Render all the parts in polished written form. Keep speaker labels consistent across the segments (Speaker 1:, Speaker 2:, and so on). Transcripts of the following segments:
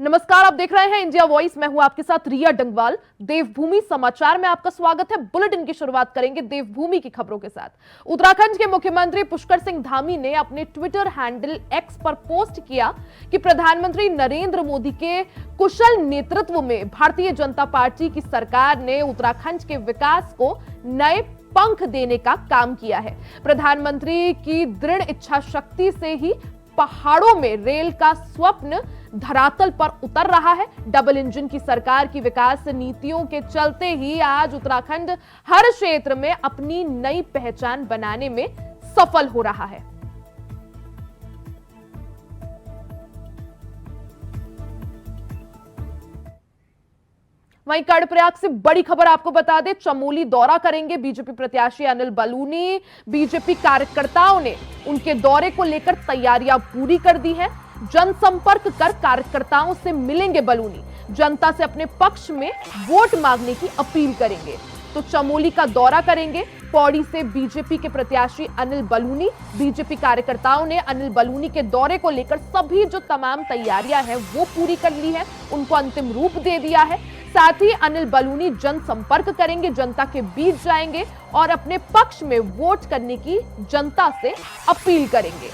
Speaker 1: नमस्कार, आप देख रहे हैं इंडिया वॉइस। मैं हूं आपके साथ रिया डंगवाल। देवभूमि समाचार में आपका स्वागत है। बुलेटिन की शुरुआत करेंगे देवभूमि की खबरों के साथ। उत्तराखंड के मुख्यमंत्री पुष्कर सिंह धामी ने अपने ट्विटर हैंडल एक्स पर पोस्ट किया कि प्रधानमंत्री नरेंद्र मोदी के कुशल नेतृत्व में भारतीय जनता पार्टी की सरकार ने उत्तराखंड के विकास को नए पंख देने का काम किया है। प्रधानमंत्री की दृढ़ इच्छा शक्ति से ही पहाड़ों में रेल का स्वप्न धरातल पर उतर रहा है। डबल इंजन की सरकार की विकास नीतियों के चलते ही आज उत्तराखंड हर क्षेत्र में अपनी नई पहचान बनाने में सफल हो रहा है। वहीं कर्णप्रयाग से बड़ी खबर आपको बता दें, चमोली दौरा करेंगे बीजेपी प्रत्याशी अनिल बलूनी। बीजेपी कार्यकर्ताओं ने उनके दौरे को लेकर तैयारियां पूरी कर दी है। जनसंपर्क कर कार्यकर्ताओं से मिलेंगे बलूनी, जनता से अपने पक्ष में वोट मांगने की अपील करेंगे। तो चमोली का दौरा करेंगे। पौड़ी से बीजेपी के प्रत्याशी अनिल बलूनी। बीजेपी कार्यकर्ताओं ने अनिल बलूनी के दौरे को लेकर सभी जो तमाम तैयारियां हैं वो पूरी कर ली है, उनको अंतिम रूप दे दिया है। साथ ही अनिल बलूनी जनसंपर्क करेंगे, जनता के बीच जाएंगे और अपने पक्ष में वोट करने की जनता से अपील करेंगे।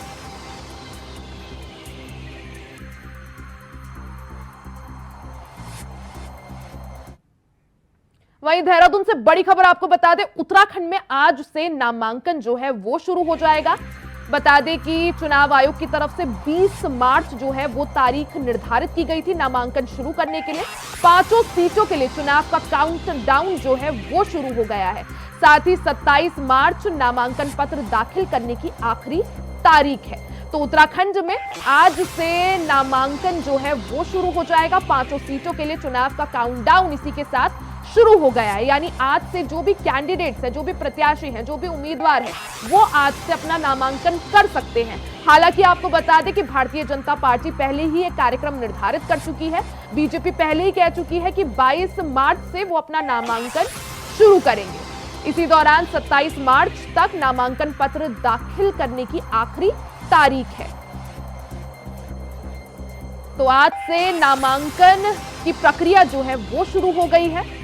Speaker 1: वहीं देहरादून से बड़ी खबर आपको बता दें, उत्तराखंड में आज से नामांकन जो है वो शुरू हो जाएगा। बता दें कि चुनाव आयोग की तरफ से 20 मार्च जो है वो तारीख निर्धारित की गई थी नामांकन शुरू करने के लिए। 5 सीटों के लिए चुनाव का काउंटडाउन जो है वो शुरू हो गया है। साथ ही 27 मार्च नामांकन पत्र दाखिल करने की आखिरी तारीख है। तो उत्तराखंड में आज से नामांकन जो है वो शुरू हो जाएगा। 5 सीटों के लिए चुनाव का काउंटडाउन इसी के साथ शुरू हो गया है। यानी आज से जो भी कैंडिडेट्स हैं, जो भी प्रत्याशी हैं, जो भी उम्मीदवार हैं, वो आज से अपना नामांकन कर सकते हैं। हालांकि आपको बता दें कि भारतीय जनता पार्टी पहले ही एक कार्यक्रम निर्धारित कर चुकी है। बीजेपी पहले ही कह चुकी है कि 22 मार्च से वो अपना नामांकन शुरू करेंगे। इसी दौरान 27 मार्च तक नामांकन पत्र दाखिल करने की आखिरी तारीख है। तो आज से नामांकन की प्रक्रिया जो है वो शुरू हो गई है।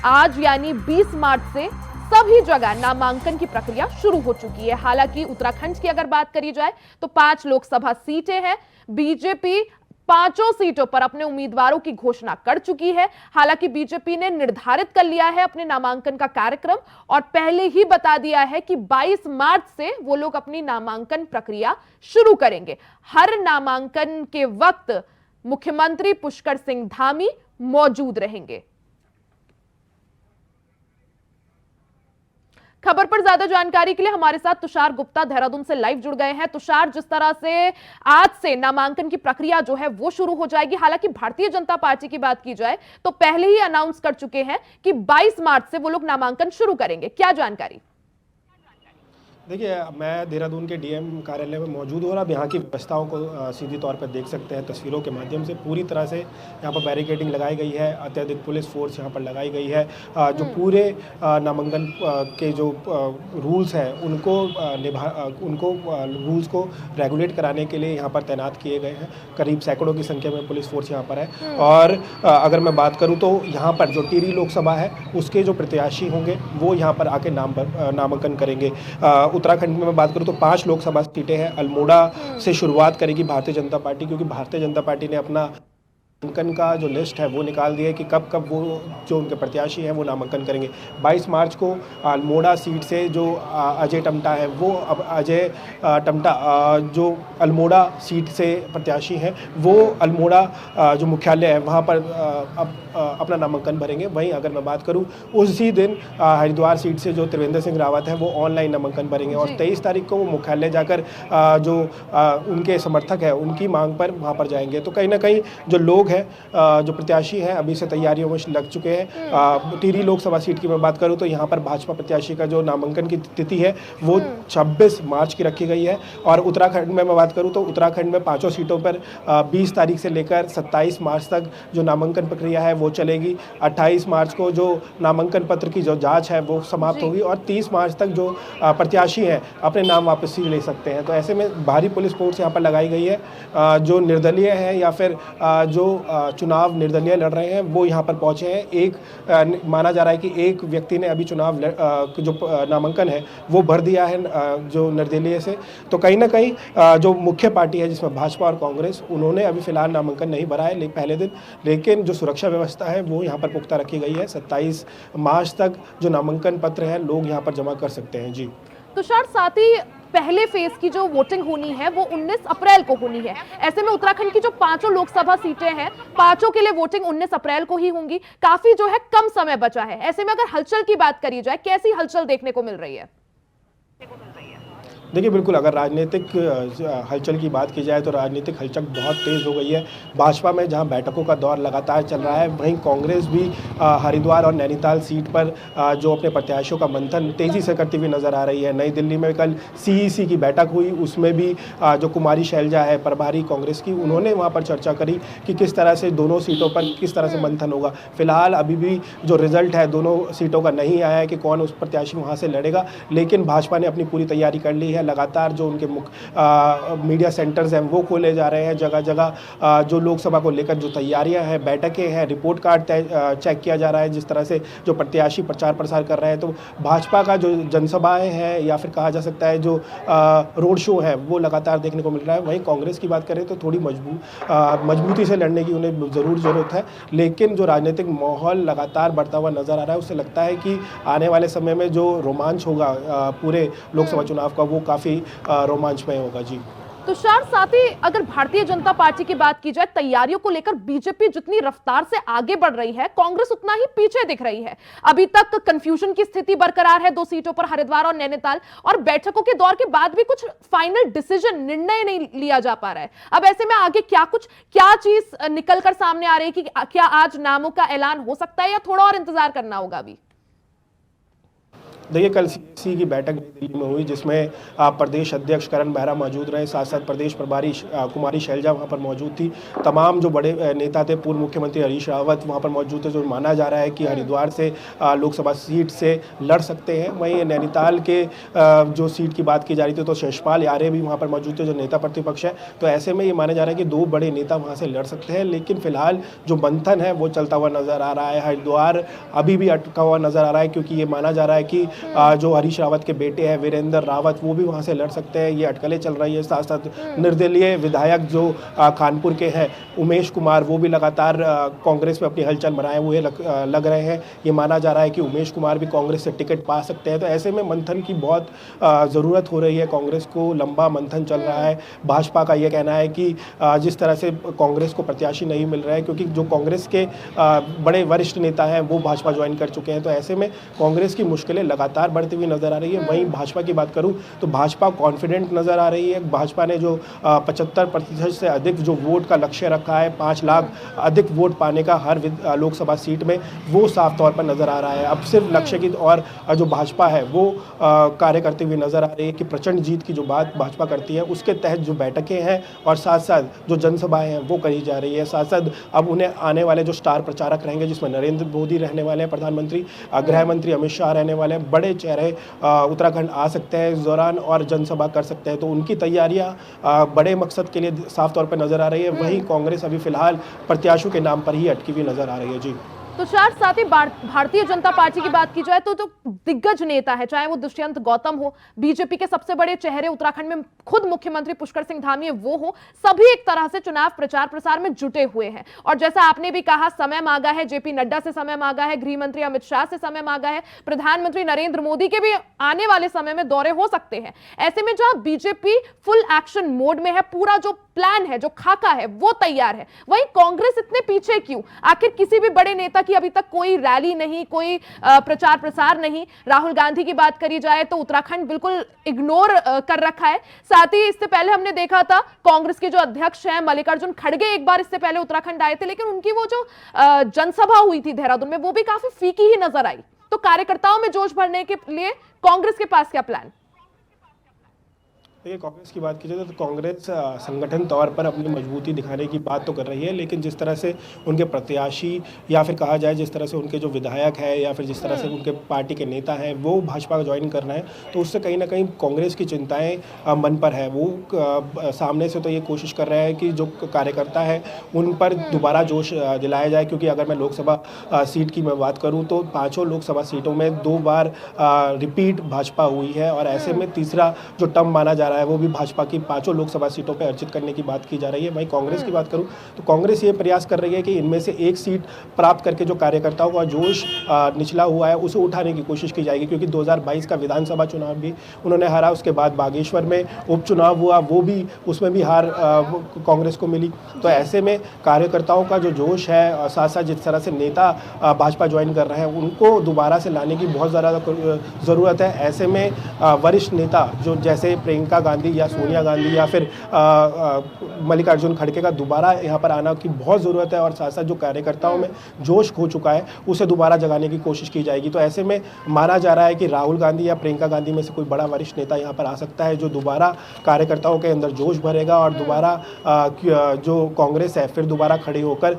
Speaker 1: आज यानी 20 मार्च से सभी जगह नामांकन की प्रक्रिया शुरू हो चुकी है। हालांकि उत्तराखंड की अगर बात करी जाए तो 5 लोकसभा सीटें हैं। बीजेपी 5 सीटों पर अपने उम्मीदवारों की घोषणा कर चुकी है। हालांकि बीजेपी ने निर्धारित कर लिया है अपने नामांकन का कार्यक्रम और पहले ही बता दिया है कि 22 मार्च से वो लोग अपनी नामांकन प्रक्रिया शुरू करेंगे। हर नामांकन के वक्त मुख्यमंत्री पुष्कर सिंह धामी मौजूद रहेंगे। खबर पर ज्यादा जानकारी के लिए हमारे साथ तुषार गुप्ता देहरादून से लाइव जुड़ गए हैं। तुषार, जिस तरह से आज से नामांकन की प्रक्रिया जो है वो शुरू हो जाएगी, हालांकि भारतीय जनता पार्टी की बात की जाए तो पहले ही अनाउंस कर चुके हैं कि 22 मार्च से वो लोग नामांकन शुरू करेंगे, क्या जानकारी?
Speaker 2: देखिए, मैं देहरादून के डीएम कार्यालय में मौजूद हूँ और आप यहाँ की व्यवस्थाओं को सीधी तौर पर देख सकते हैं तस्वीरों के माध्यम से। पूरी तरह से यहाँ पर बैरिकेडिंग लगाई गई है, अत्यधिक पुलिस फोर्स यहाँ पर लगाई गई है। जो पूरे नामांकन के जो रूल्स हैं उनको रूल्स को रेगुलेट कराने के लिए यहाँ पर तैनात किए गए हैं। करीब सैकड़ों की संख्या में पुलिस फोर्स यहाँ पर है। और अगर मैं बात करूँ तो यहाँ पर जो टिहरी लोकसभा है उसके जो प्रत्याशी होंगे वो यहाँ पर आके नामांकन करेंगे। उत्तराखंड में मैं बात करूं तो 5 लोकसभा सीटें हैं। अल्मोड़ा से शुरुआत करेगी भारतीय जनता पार्टी, क्योंकि भारतीय जनता पार्टी ने अपना नामांकन का जो लिस्ट है वो निकाल दिया है कि कब कब वो जो उनके प्रत्याशी हैं वो नामांकन करेंगे। 22 मार्च को अल्मोड़ा सीट से जो अजय टम्टा है वो अब अजय टम्टा जो अल्मोड़ा सीट से प्रत्याशी हैं वो अल्मोड़ा जो मुख्यालय है वहाँ पर अब अपना नामांकन भरेंगे। वहीं अगर मैं बात करूँ उसी दिन हरिद्वार सीट से जो त्रिवेंद्र सिंह रावत है वो ऑनलाइन नामांकन भरेंगे और 23 तारीख को वो मुख्यालय जाकर जो उनके समर्थक है उनकी मांग पर वहाँ पर जाएंगे। तो कहीं ना कहीं जो लोग हैं, जो प्रत्याशी हैं, अभी से तैयारियों में लग चुके हैं। टिहरी लोकसभा सीट की मैं बात करूं तो यहाँ पर भाजपा प्रत्याशी का जो नामांकन की तिथि है वो 26 मार्च की रखी गई है। और उत्तराखंड में मैं बात करूं तो उत्तराखंड में 5 सीटों पर 20 तारीख से लेकर 27 मार्च तक जो नामांकन प्रक्रिया है वो चलेगी। 28 मार्च को जो नामांकन पत्र की जो जाँच है वो समाप्त होगी और 30 मार्च तक जो प्रत्याशी हैं अपने नाम वापसी ले सकते हैं। तो ऐसे में भारी पुलिस फोर्स यहाँ पर लगाई गई है। जो निर्दलीय है या फिर जो चुनाव निर्दलीय लड़ रहे हैं वो यहाँ पर पहुंचे हैं। एक माना जा रहा है कि एक व्यक्ति ने अभी चुनाव जो नामांकन है वो भर दिया है जो निर्दलीय से। तो कहीं ना कहीं जो मुख्य पार्टी है जिसमें भाजपा और कांग्रेस, उन्होंने अभी फिलहाल नामांकन नहीं भरा है पहले दिन, लेकिन जो सुरक्षा व्यवस्था है वो यहाँ पर पुख्ता रखी गई है। 27 मार्च तक जो नामांकन पत्र है लोग यहाँ पर जमा कर सकते हैं। जी
Speaker 1: तुषार, साथ ही पहले फेज की जो वोटिंग होनी है वो 19 अप्रैल को होनी है। ऐसे में उत्तराखंड की जो 5 लोकसभा सीटें हैं, 5 के लिए वोटिंग 19 अप्रैल को ही होंगी। काफी जो है कम समय बचा है। ऐसे में अगर हलचल की बात करी जाए, कैसी हलचल देखने को मिल रही है?
Speaker 2: देखिए, बिल्कुल अगर राजनीतिक हलचल की बात की जाए तो राजनीतिक हलचल बहुत तेज़ हो गई है। भाजपा में जहां बैठकों का दौर लगातार चल रहा है, वहीं कांग्रेस भी हरिद्वार और नैनीताल सीट पर जो अपने प्रत्याशियों का मंथन तेज़ी से करती हुई नज़र आ रही है। नई दिल्ली में कल CEC की बैठक हुई, उसमें भी जो कुमारी शैलजा है प्रभारी कांग्रेस की, उन्होंने वहाँ पर चर्चा करी कि किस तरह से दोनों सीटों पर किस तरह से मंथन होगा। फिलहाल अभी भी जो रिजल्ट है दोनों सीटों का नहीं आया है कि कौन उस प्रत्याशी वहाँ से लड़ेगा, लेकिन भाजपा ने अपनी पूरी तैयारी कर ली है। लगातार जो उनके मीडिया सेंटर्स हैं वो खोले जा रहे हैं। जगह जगह जो लोकसभा को लेकर जो तैयारियां हैं, बैठकें हैं, रिपोर्ट कार्ड चेक किया जा रहा है। जिस तरह से जो प्रत्याशी प्रचार प्रसार कर रहे हैं, तो भाजपा का जो जनसभाएं हैं या फिर कहा जा सकता है जो रोड शो है वो लगातार देखने को मिल रहा है। वहीं कांग्रेस की बात करें तो थोड़ी मजबूती से लड़ने की उन्हें ज़रूरत है, लेकिन जो राजनीतिक माहौल लगातार बढ़ता हुआ नजर आ रहा है, उससे लगता है कि आने वाले समय में जो रोमांच होगा पूरे लोकसभा चुनाव का, वो काफ़ी रोमांचमय होगा। जी
Speaker 1: तुषार, साथ ही अगर भारतीय जनता पार्टी की बात की जाए, तैयारियों को लेकर बीजेपी जितनी रफ्तार से आगे बढ़ रही है, कांग्रेस उतना ही पीछे दिख रही है। अभी तक कंफ्यूजन की स्थिति बरकरार है 2 सीटों पर, हरिद्वार और नैनीताल, और बैठकों के दौर के बाद भी कुछ फाइनल डिसीजन, निर्णय नहीं लिया जा पा रहा है। अब ऐसे में आगे क्या चीज निकल कर सामने आ रही है कि क्या आज नामों का ऐलान हो सकता है या थोड़ा और इंतजार करना होगा अभी?
Speaker 2: देखिए, कल CEC की बैठक नई दिल्ली में हुई, जिसमें प्रदेश अध्यक्ष करण मेहरा मौजूद रहे, साथ साथ प्रदेश प्रभारी कुमारी शैलजा वहां पर मौजूद थी। तमाम जो बड़े नेता थे, पूर्व मुख्यमंत्री हरीश रावत वहां पर मौजूद थे, जो माना जा रहा है कि हरिद्वार से लोकसभा सीट से लड़ सकते हैं। वहीं नैनीताल के जो सीट की बात की जा रही थी तो शशपाल यारे भी वहाँ पर मौजूद थे, जो नेता प्रतिपक्ष है। तो ऐसे में ये माना जा रहा है कि 2 बड़े नेता वहाँ से लड़ सकते हैं, लेकिन फिलहाल जो मंथन है वो चलता हुआ नजर आ रहा है। हरिद्वार अभी भी अटका हुआ नजर आ रहा है, क्योंकि ये माना जा रहा है कि जो हरीश रावत के बेटे हैं वीरेंद्र रावत, वो भी वहां से लड़ सकते हैं। ये अटकलें चल रही है। साथ साथ निर्दलीय विधायक जो कानपुर के हैं उमेश कुमार, वो भी लगातार कांग्रेस में अपनी हलचल बनाए हुए लग रहे हैं। ये माना जा रहा है कि उमेश कुमार भी कांग्रेस से टिकट पा सकते हैं। तो ऐसे में मंथन की बहुत ज़रूरत हो रही है कांग्रेस को। लंबा मंथन चल रहा है। भाजपा का ये कहना है कि जिस तरह से कांग्रेस को प्रत्याशी नहीं मिल रहा है, क्योंकि जो कांग्रेस के बड़े वरिष्ठ नेता हैं वो भाजपा ज्वाइन कर चुके हैं, तो ऐसे में कांग्रेस की मुश्किलें लगातार बढ़ती हुई नजर आ रही है। वहीं भाजपा की बात करूं तो भाजपा कॉन्फिडेंट नजर आ रही है। भाजपा ने जो 75% से अधिक जो वोट का लक्ष्य रखा है, 5 लाख अधिक वोट पाने का हर लोकसभा सीट में, वो साफ तौर पर नजर आ रहा है। अब सिर्फ लक्ष्य की और जो भाजपा है वो कार्य करते हुए नजर आ रही है कि प्रचंड जीत की जो बात भाजपा करती है, उसके तहत जो बैठकें हैं और साथ साथ जो जनसभाएं हैं वो करी जा रही है। साथ साथ अब उन्हें आने वाले जो स्टार प्रचारक रहेंगे, जिसमें नरेंद्र मोदी रहने वाले हैं प्रधानमंत्री, गृह मंत्री अमित शाह रहने वाले हैं, बड़े चेहरे उत्तराखंड आ सकते हैं इस दौरान और जनसभा कर सकते हैं। तो उनकी तैयारियां बड़े मकसद के लिए साफ तौर पर नजर आ रही है। वहीं कांग्रेस अभी फिलहाल प्रत्याशियों के नाम पर ही अटकी हुई नजर आ रही है। जी
Speaker 1: तुषार, साथ ही भारतीय जनता पार्टी की बात की जाए तो जो दिग्गज नेता है, चाहे वो दुष्यंत गौतम हो, बीजेपी के सबसे बड़े चेहरे उत्तराखंड में खुद मुख्यमंत्री पुष्कर सिंह धामी वो हो, सभी एक तरह से चुनाव प्रचार प्रसार में जुटे हुए हैं। और जैसा आपने भी कहा, समय मांगा है, जेपी नड्डा से समय मांगा है, गृह मंत्री अमित शाह से समय मांगा है, प्रधानमंत्री नरेंद्र मोदी के भी आने वाले समय में दौरे हो सकते हैं। ऐसे में जहां बीजेपी फुल एक्शन मोड में है, पूरा जो प्लान है, जो खाका है वो तैयार है, वहीं कांग्रेस इतने पीछे क्यों? आखिर किसी भी बड़े नेता की अभी तक कोई रैली नहीं, कोई प्रचार प्रसार नहीं। राहुल गांधी की बात करी जाए तो उत्तराखंड बिल्कुल इग्नोर कर रखा है। साथ ही इससे पहले हमने देखा था कांग्रेस के जो अध्यक्ष हैं मल्लिकार्जुन खड़गे एक बार इससे पहले उत्तराखंड आए थे, लेकिन उनकी वो जो जनसभा हुई थी देहरादून में, वो भी काफी फीकी ही नजर आई। तो कार्यकर्ताओं में जोश भरने के लिए कांग्रेस के पास क्या प्लान?
Speaker 2: देखिए, कांग्रेस की बात कीजिए तो कांग्रेस संगठन तौर पर अपनी मजबूती दिखाने की बात तो कर रही है, लेकिन जिस तरह से उनके प्रत्याशी या फिर कहा जाए जिस तरह से उनके जो विधायक है या फिर जिस तरह से उनके पार्टी के नेता हैं वो भाजपा ज्वाइन कर रहे हैं, तो उससे कहीं ना कहीं कांग्रेस की चिंताएं मन पर है। वो सामने से तो ये कोशिश कर रहे हैं कि जो कार्यकर्ता है उन पर दोबारा जोश दिलाया जाए, क्योंकि अगर मैं लोकसभा सीट की मैं बात करूँ तो 5 लोकसभा सीटों में 2 बार रिपीट भाजपा हुई है, और ऐसे में तीसरा जो टर्म माना जा रहा है वो भी भाजपा की 5 लोकसभा सीटों पर अर्जित करने की बात की जा रही है। वहीं कांग्रेस की बात करूं तो कांग्रेस ये प्रयास कर रही है कि इनमें से एक सीट प्राप्त करके जो कार्यकर्ताओं का जोश निचला हुआ है उसे उठाने की कोशिश की जाएगी, क्योंकि 2022 का विधानसभा चुनाव भी उन्होंने हारा, उसके बाद बागेश्वर में उपचुनाव हुआ, वो भी उसमें भी हार कांग्रेस को मिली। तो ऐसे में कार्यकर्ताओं का जो जोश है, साथ साथ जिस तरह से नेता भाजपा ज्वाइन कर रहे हैं उनको दोबारा से लाने की बहुत ज़्यादा ज़रूरत है। ऐसे में वरिष्ठ नेता जो जैसे प्रियंका गांधी या सोनिया गांधी या फिर मल्लिकार्जुन खड़गे का दोबारा यहाँ पर आना की बहुत ज़रूरत है, और साथ साथ जो कार्यकर्ताओं में जोश खो चुका है उसे दोबारा जगाने की कोशिश की जाएगी। तो ऐसे में माना जा रहा है कि राहुल गांधी या प्रियंका गांधी में से कोई बड़ा वरिष्ठ नेता यहाँ पर आ सकता है जो दोबारा कार्यकर्ताओं के अंदर जोश भरेगा, और दोबारा जो कांग्रेस है फिर दोबारा खड़ी होकर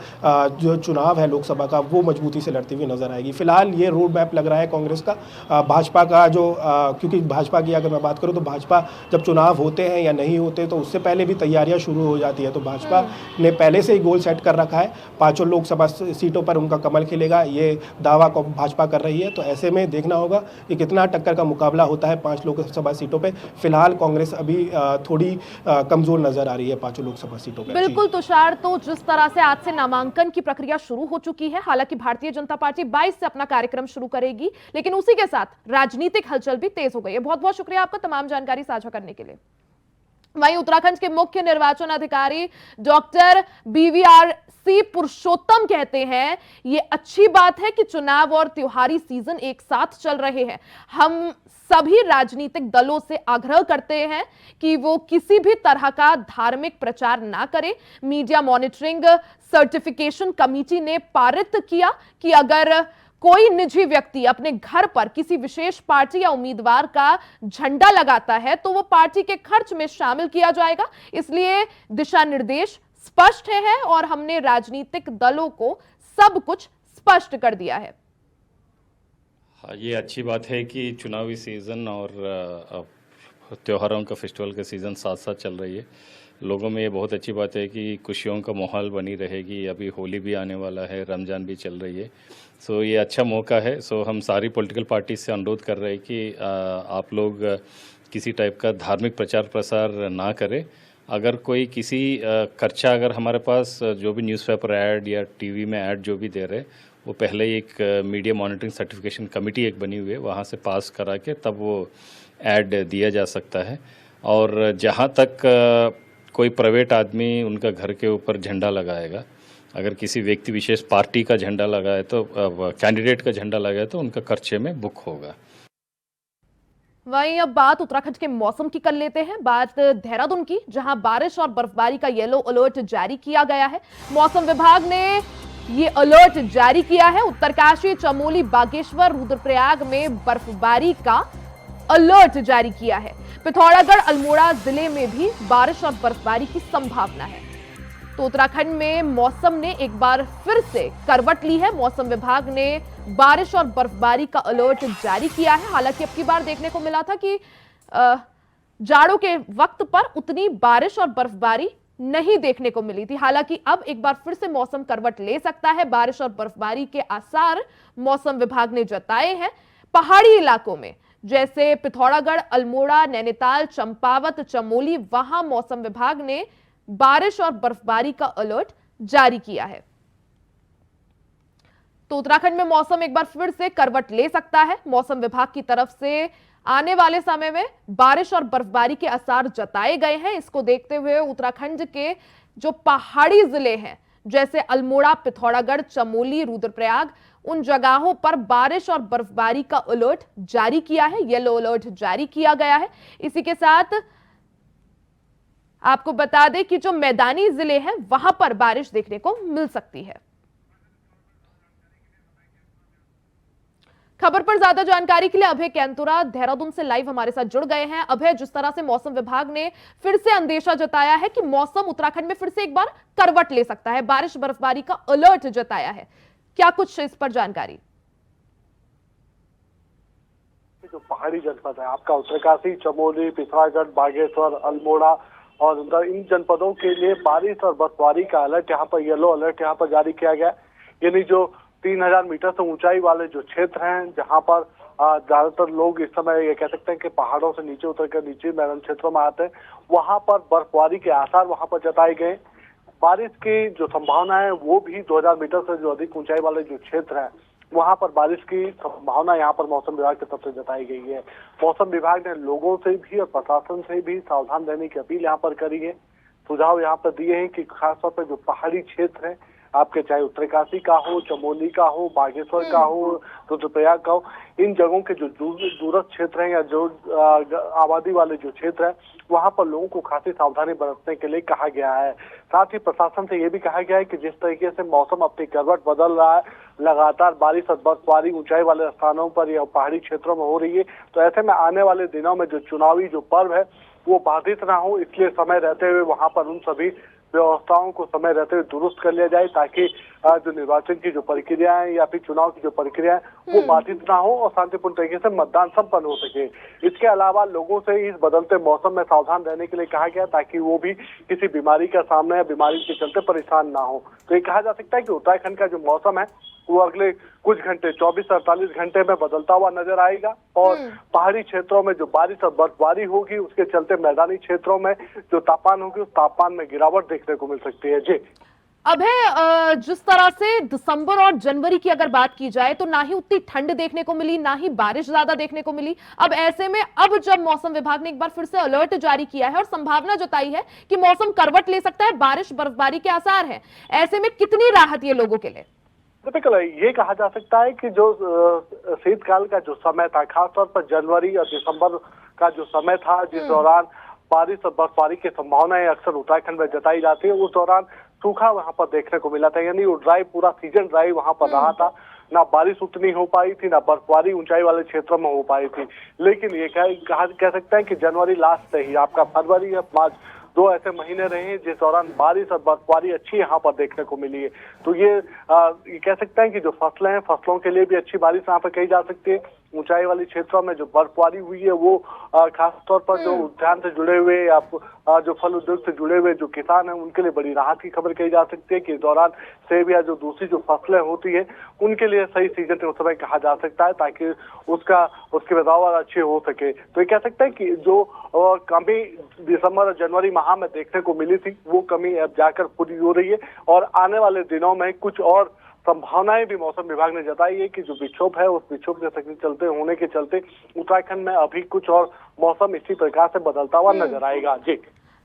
Speaker 2: जो चुनाव है लोकसभा का वो मजबूती से लड़ती हुई नजर आएगी। फिलहाल ये रोड मैप लग रहा है कांग्रेस का। भाजपा का जो क्योंकि भाजपा की अगर मैं बात करूँ तो भाजपा जब चुनाव होते हैं या नहीं होते तो उससे पहले भी तैयारियां शुरू हो जाती है। तो भाजपा ने पहले से ही गोल सेट कर रखा है, 5 लोकसभा सीटों पर उनका कमल खिलेगा, ये दावा भाजपा कर रही है। तो ऐसे में देखना होगा कि कितना टक्कर का मुकाबला होता है 5 लोकसभा सीटों पे। फिलहाल कांग्रेस अभी थोड़ी कमजोर नजर आ रही है 5 लोकसभा सीटों पे।
Speaker 1: बिल्कुल तुषार, तो जिस तरह से आज से नामांकन की प्रक्रिया शुरू हो चुकी है, हालांकि भारतीय जनता पार्टी 22 से अपना कार्यक्रम शुरू करेगी, लेकिन उसी के साथ राजनीतिक हलचल भी तेज हो गई है। बहुत बहुत शुक्रिया आपका तमाम जानकारी साझा करने के लिए। वहीं उत्तराखंड के मुख्य निर्वाचन अधिकारी डॉक्टर BVRC पुरुषोत्तम कहते हैं ये अच्छी बात है कि चुनाव और त्योहारी सीजन एक साथ चल रहे हैं। हम सभी राजनीतिक दलों से आग्रह करते हैं कि वो किसी भी तरह का धार्मिक प्रचार ना करें। मीडिया मॉनिटरिंग सर्टिफिकेशन कमेटी ने पारित किया कि अगर कोई निजी व्यक्ति अपने घर पर किसी विशेष पार्टी या उम्मीदवार का झंडा लगाता है तो वो पार्टी के खर्च में शामिल किया जाएगा। इसलिए दिशा निर्देश स्पष्ट है और हमने राजनीतिक दलों को सब कुछ स्पष्ट कर दिया है।
Speaker 3: हाँ, ये अच्छी बात है कि चुनावी सीज़न और त्योहारों का फेस्टिवल का सीज़न साथ साथ चल रही है। लोगों में ये बहुत अच्छी बात है कि खुशियों का माहौल बनी रहेगी। अभी होली भी आने वाला है, रमज़ान भी चल रही है, सो ये अच्छा मौका है। सो हम सारी पॉलिटिकल पार्टी से अनुरोध कर रहे हैं कि आप लोग किसी टाइप का धार्मिक प्रचार प्रसार ना करें। अगर कोई किसी खर्चा अगर हमारे पास जो भी न्यूज़पेपर ऐड या टीवी में ऐड जो भी दे रहे वो पहले ही एक मीडिया मॉनिटरिंग सर्टिफिकेशन कमेटी एक बनी हुई है, वहाँ से पास करा के तब वो ऐड दिया जा सकता है। और जहाँ तक कोई प्राइवेट आदमी उनका घर के ऊपर झंडा लगाएगा, अगर किसी व्यक्ति विशेष पार्टी का झंडा लगाए तो कैंडिडेट का झंडा लगाए तो उनका खर्चे में बुक होगा।
Speaker 1: वहीं अब बात उत्तराखंड के मौसम की कर लेते हैं, बात देहरादून की, जहां बारिश और बर्फबारी का येलो अलर्ट जारी किया गया है। मौसम विभाग ने ये अलर्ट जारी किया है। उत्तरकाशी, चमोली, बागेश्वर, रुद्रप्रयाग में बर्फबारी का अलर्ट जारी किया है। पिथौरागढ़, अल्मोड़ा जिले में भी बारिश और बर्फबारी की संभावना है। तो उत्तराखंड में मौसम ने एक बार फिर से करवट ली है। मौसम विभाग ने बारिश और बर्फबारी का अलर्ट जारी किया है। हालांकि अब की बार देखने को मिला था कि जाड़ों के वक्त पर उतनी बारिश और बर्फबारी नहीं देखने को मिली थी। हालांकि अब एक बार फिर से मौसम करवट ले सकता है। बारिश और बर्फबारी के आसार मौसम विभाग ने जताए हैं। पहाड़ी इलाकों में जैसे पिथौरागढ़, अल्मोड़ा, नैनीताल, चंपावत, चमोली, वहां मौसम विभाग ने बारिश और बर्फबारी का अलर्ट जारी किया है। तो उत्तराखंड में मौसम एक बार फिर से करवट ले सकता है। मौसम विभाग की तरफ से आने वाले समय में बारिश और बर्फबारी के आसार जताए गए हैं। इसको देखते हुए उत्तराखंड के जो पहाड़ी जिले हैं जैसे अल्मोड़ा, पिथौरागढ़, चमोली, रुद्रप्रयाग, उन जगहों पर बारिश और बर्फबारी का अलर्ट जारी किया है, येलो अलर्ट जारी किया गया है। इसी के साथ आपको बता दें कि जो मैदानी जिले हैं वहां पर बारिश देखने को मिल सकती है। खबर पर ज्यादा जानकारी के लिए अभय कैंतुरा देहरादून से लाइव हमारे साथ जुड़ गए हैं। अभय, जिस तरह से मौसम विभाग ने फिर से अंदेशा जताया है कि मौसम उत्तराखंड में फिर से एक बार करवट ले सकता है, बारिश बर्फबारी का अलर्ट जताया है, क्या कुछ इस पर जानकारी?
Speaker 4: जो पहाड़ी जनपद है आपका उत्तरकाशी, चमोली, पिथौरागढ़, बागेश्वर, अल्मोड़ा और इन जनपदों के लिए बारिश और बर्फबारी का अलर्ट यहाँ पर, येलो अलर्ट यहाँ पर जारी किया गया। यानी जो 3000 मीटर से ऊंचाई वाले जो क्षेत्र हैं, जहाँ पर ज्यादातर लोग इस समय ये कह सकते हैं कि पहाड़ों से नीचे उतर कर नीचे मैदान क्षेत्रों में आते हैं, वहां पर बर्फबारी के आसार वहां पर जताए गए। बारिश की जो संभावना है वो भी 2000 मीटर से जो अधिक ऊंचाई वाले जो क्षेत्र है वहां पर बारिश की संभावना यहाँ पर मौसम विभाग की तरफ से जताई गई है। मौसम विभाग ने लोगों से भी और प्रशासन से भी सावधान रहने की अपील यहाँ पर करी है। सुझाव यहाँ पर दिए हैं कि खासतौर पर जो पहाड़ी क्षेत्र है आपके, चाहे उत्तरकाशी का हो, चमोली का हो, बागेश्वर का हो, रुद्रप्रयाग का हो, इन जगहों के जो दूरस्थ क्षेत्र हैं या जो आबादी वाले जो क्षेत्र है वहां पर लोगों को खासी सावधानी बरतने के लिए कहा गया है। साथ ही प्रशासन से ये भी कहा गया है कि जिस तरीके से मौसम अपनी करवट बदल रहा है, लगातार बारिश और बर्फबारी ऊंचाई वाले स्थानों पर या पहाड़ी क्षेत्रों में हो रही है, तो ऐसे में आने वाले दिनों में जो चुनावी जो पर्व है वो बाधित ना हो, इसलिए समय रहते हुए वहां पर उन सभी व्यवस्थाओं को समय रहते हुए दुरुस्त कर लिया जाए, ताकि जो निर्वाचन की जो प्रक्रियाएं या फिर चुनाव की जो प्रक्रियाएं वो बाधित ना हो और शांतिपूर्ण तरीके से मतदान संपन्न हो सके। इसके अलावा लोगों से इस बदलते मौसम में सावधान रहने के लिए कहा गया, ताकि वो भी किसी बीमारी का सामना या बीमारी के चलते परेशान ना हो। तो ये कहा जा सकता है कि उत्तराखंड का जो मौसम है वो अगले कुछ घंटे 24 से 48 घंटे में बदलता हुआ नजर आएगा और पहाड़ी क्षेत्रों में जो बारिश और बर्फबारी होगी उसके चलते मैदानी क्षेत्रों में जो तापमान होगी उस तापमान में गिरावट देखने को मिल सकती है। जी
Speaker 1: अभय, जिस तरह से दिसंबर और जनवरी की अगर बात की जाए तो ना ही उतनी ठंड देखने को मिली, ना ही बारिश ज्यादा देखने को मिली। अब ऐसे में अब जब मौसम विभाग ने एक बार फिर से अलर्ट जारी किया है और संभावना जताई है कि मौसम करवट ले सकता है, बारिश बर्फबारी के आसार हैं, ऐसे में कितनी राहत ये लोगों के लिए?
Speaker 4: बिल्कुल ये कहा जा सकता है कि जो शीतकाल का जो समय था, खासतौर पर जनवरी और दिसंबर का जो समय था जिस दौरान बारिश और बर्फबारी की संभावनाएं अक्सर उत्तराखंड में जताई जाती है, उस दौरान सूखा वहां पर देखने को मिला था। यानी वो ड्राई, पूरा सीजन ड्राई वहां पर रहा था, ना बारिश उतनी हो पाई थी, ना बर्फबारी ऊंचाई वाले क्षेत्रों में हो पाई थी। लेकिन ये कह सकते हैं कि जनवरी लास्ट से ही आपका फरवरी या मार्च, 2 ऐसे महीने रहे हैं जिस दौरान बारिश और बर्फबारी अच्छी यहाँ पर देखने को मिली है। तो ये कह सकते हैं कि जो फसलें हैं, फसलों के लिए भी अच्छी बारिश यहाँ पर कही जा सकती है। ऊंचाई वाले क्षेत्रों में जो बर्फबारी हुई है वो खासतौर पर जो उद्यान से जुड़े हुए या जो फल उद्योग से जुड़े हुए जो किसान हैं उनके लिए बड़ी राहत की खबर कही जा सकती है कि इस दौरान सेब या जो दूसरी जो फसलें होती है उनके लिए सही सीजन उस समय कहा जा सकता है, ताकि उसकी पैदावार अच्छी हो सके। तो ये कह सकते हैं कि जो कमी दिसंबर और जनवरी माह में देखने को मिली थी वो कमी अब जाकर पूरी हो रही है और आने वाले दिनों में कुछ और संभावनाएं भी मौसम विभाग ने जताई है कि जो विक्षोभ है उस विक्षोभ के चलते होने के चलते उत्तराखंड में अभी कुछ और मौसम इसी प्रकार से बदलता हुआ नजर आएगा।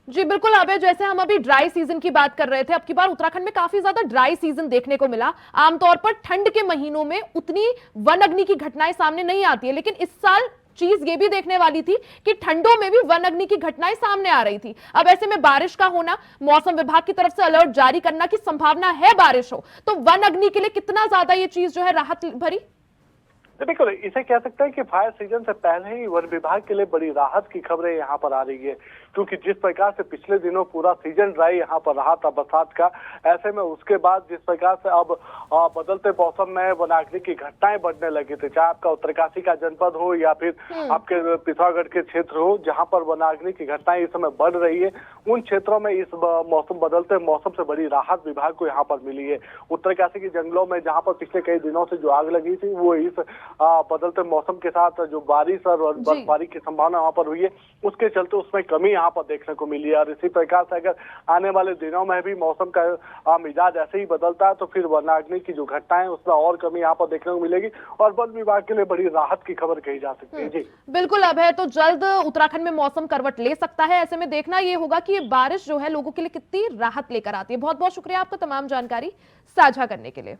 Speaker 1: जी बिल्कुल अभय, जैसे हम अभी ड्राई सीजन की बात कर रहे थे, अब की बार उत्तराखंड में काफी ज्यादा ड्राई सीजन देखने को मिला। आमतौर पर ठंड के महीनों में उतनी वन अग्नि की घटनाएं सामने नहीं आती है, लेकिन इस साल चीज ये भी देखने वाली थी कि ठंडों में भी वन अग्नि की घटनाएं सामने आ रही थी। अब ऐसे में बारिश का होना, मौसम विभाग की तरफ से अलर्ट जारी करना कि संभावना है बारिश हो, तो वन अग्नि के लिए कितना ज्यादा ये चीज जो है राहत भरी?
Speaker 4: बिल्कुल इसे कह सकते हैं कि फायर सीजन से पहले ही वन विभाग के लिए बड़ी राहत की खबरें यहाँ पर आ रही है, क्योंकि जिस प्रकार से पिछले दिनों पूरा सीजन ड्राई यहाँ पर रहा था बरसात का, ऐसे में उसके बाद जिस प्रकार से अब बदलते मौसम में वनाग्नि की घटनाएं बढ़ने लगी थी, चाहे आपका उत्तरकाशी का जनपद हो या फिर आपके पिथौरागढ़ के क्षेत्र हो जहाँ पर वनाग्नि की घटनाएं इस समय बढ़ रही है, उन क्षेत्रों में इस बदलते मौसम से बड़ी राहत विभाग को यहाँ पर मिली है। उत्तरकाशी के जंगलों में जहाँ पर पिछले कई दिनों से जो आग लगी थी वो इस बदलते मौसम के साथ जो बारिश और बर्फबारी की संभावना वहां पर हुई है उसके चलते उसमें कमी यहाँ पर देखने को मिली है। और इसी प्रकार से अगर आने वाले दिनों में भी मौसम का मिजाज ऐसे ही बदलता है तो फिर वनाग्नि की जो घटनाएं उसमें और कमी यहाँ पर देखने को मिलेगी और वन विभाग के लिए बड़ी राहत की खबर कही जा सकती है। जी
Speaker 1: बिल्कुल अभय, तो जल्द उत्तराखंड में मौसम करवट ले सकता है, ऐसे में देखना ये होगा कि ये बारिश जो है लोगों के लिए कितनी राहत लेकर आती है। बहुत बहुत शुक्रिया आपका तमाम जानकारी साझा करने के लिए।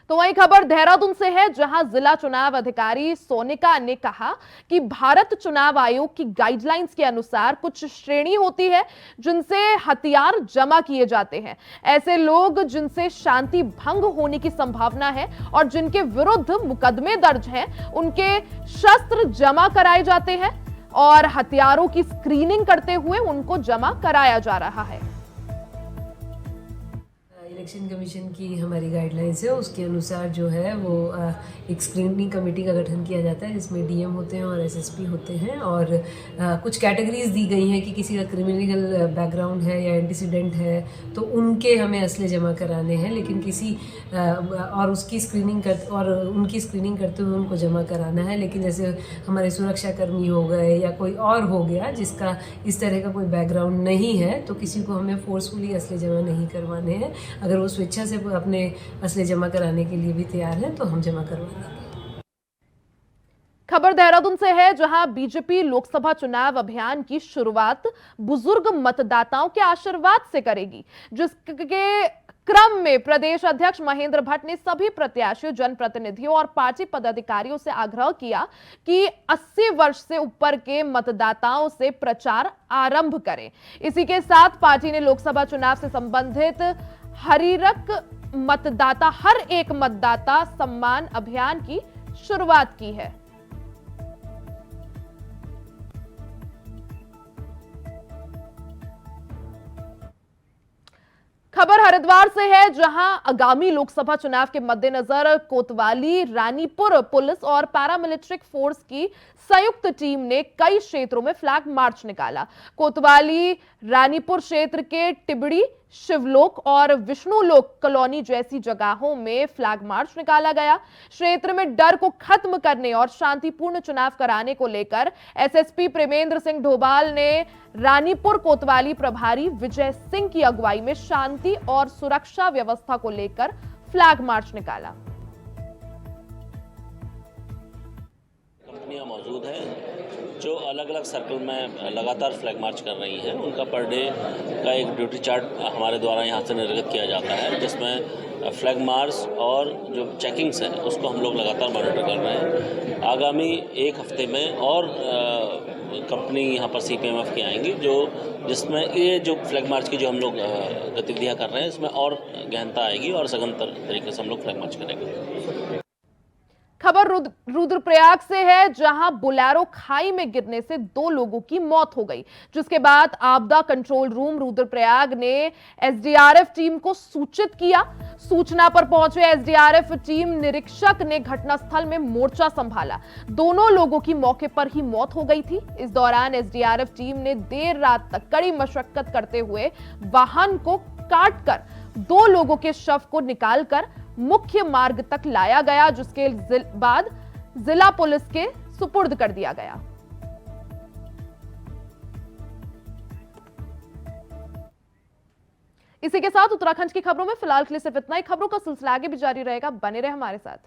Speaker 1: तो वहीं खबर देहरादून से है, जहां जिला चुनाव अधिकारी सोनिका ने कहा कि भारत चुनाव आयोग की गाइडलाइंस के अनुसार कुछ श्रेणी होती है जिनसे हथियार जमा किए जाते हैं। ऐसे लोग जिनसे शांति भंग होने की संभावना है और जिनके विरुद्ध मुकदमे दर्ज हैं, उनके शस्त्र जमा कराए जाते हैं और हथियारों की स्क्रीनिंग करते हुए उनको जमा कराया जा रहा है।
Speaker 5: इलेक्शन कमीशन की हमारी गाइडलाइंस है, उसके अनुसार जो है वो एक स्क्रीनिंग कमेटी का गठन किया जाता है जिसमें डीएम होते हैं और एसएसपी होते हैं और कुछ कैटेगरीज दी गई हैं कि किसी का क्रिमिनल बैकग्राउंड है या एंटीसीडेंट है तो उनके हमें असले जमा कराने हैं, लेकिन किसी और उसकी स्क्रीनिंग उनकी स्क्रीनिंग करते हुए उनको जमा कराना है। लेकिन जैसे हमारे सुरक्षा कर्मी हो गए या कोई और हो गया जिसका इस तरह का कोई बैकग्राउंड नहीं है तो किसी को हमें फोर्सफुली असले जमा नहीं करवाने हैं। अगर वो स्वेच्छा से अपने असले जमा कराने के लिए भी तैयार हैं तो हम जमा करवा देंगे।
Speaker 1: खबर देहरादून से है, जहां बीजेपी लोकसभा चुनाव अभियान की शुरुआत बुजुर्ग मतदाताओं के आशीर्वाद से करेगी, जिसके क्रम में प्रदेश अध्यक्ष महेंद्र भट्ट ने सभी प्रत्याशियों, जनप्रतिनिधियों और पार्टी पदाधिकारियों से आग्रह किया कि 80 वर्ष से ऊपर के मतदाताओं से प्रचार आरंभ करें। इसी के साथ पार्टी ने लोकसभा चुनाव से संबंधित हर एक मतदाता सम्मान अभियान की शुरुआत की है। खबर हरिद्वार से है, जहां आगामी लोकसभा चुनाव के मद्देनजर कोतवाली, रानीपुर पुलिस और पैरामिलिट्रिक फोर्स की संयुक्त टीम ने कई क्षेत्रों में फ्लैग मार्च निकाला। कोतवाली, रानीपुर क्षेत्र के टिबड़ी, शिवलोक और विष्णुलोक कॉलोनी जैसी जगहों में फ्लैग मार्च निकाला गया। क्षेत्र में डर को खत्म करने और शांतिपूर्ण चुनाव कराने को लेकर एसएसपी प्रेमेंद्र सिंह डोभाल ने रानीपुर कोतवाली प्रभारी विजय सिंह की अगुवाई में शांति और सुरक्षा व्यवस्था को लेकर फ्लैग मार्च निकाला।
Speaker 6: कंपनियां मौजूद हैं जो अलग अलग सर्कल में लगातार फ्लैग मार्च कर रही हैं। उनका पर डे का एक ड्यूटी चार्ट हमारे द्वारा यहाँ से निर्गत किया जाता है, जिसमें फ्लैग मार्च और जो चेकिंग्स हैं उसको हम लोग लगातार मॉनिटर कर रहे हैं। आगामी एक हफ्ते में और कंपनी यहाँ पर सीपीएमएफ की आएंगी जिसमें ये जो फ्लैग मार्च की जो हम लोग गतिविधियाँ कर रहे हैं इसमें और गहनता आएगी और सघन तरीके से हम लोग फ्लैग मार्च करेंगे।
Speaker 1: खबर रुद्रप्रयाग से है, जहां बोलेरो खाई में गिरने से 2 लोगों की मौत हो गई, जिसके बाद आपदा कंट्रोल रूम रुद्रप्रयाग ने एसडीआरएफ टीम को सूचित किया। सूचना पर पहुंचे एसडीआरएफ टीम निरीक्षक ने घटनास्थल में मोर्चा संभाला। दोनों लोगों की मौके पर ही मौत हो गई थी। इस दौरान एसडीआरएफ टीम ने देर रात तक कड़ी मशक्कत करते हुए वाहन को काटकर 2 लोगों के शव को निकालकर मुख्य मार्ग तक लाया गया, जिसके बाद जिला पुलिस के सुपुर्द कर दिया गया। इसी के साथ उत्तराखंड की खबरों में फिलहाल के लिए सिर्फ इतना ही। खबरों का सिलसिला आगे भी जारी रहेगा, बने रहे हमारे साथ।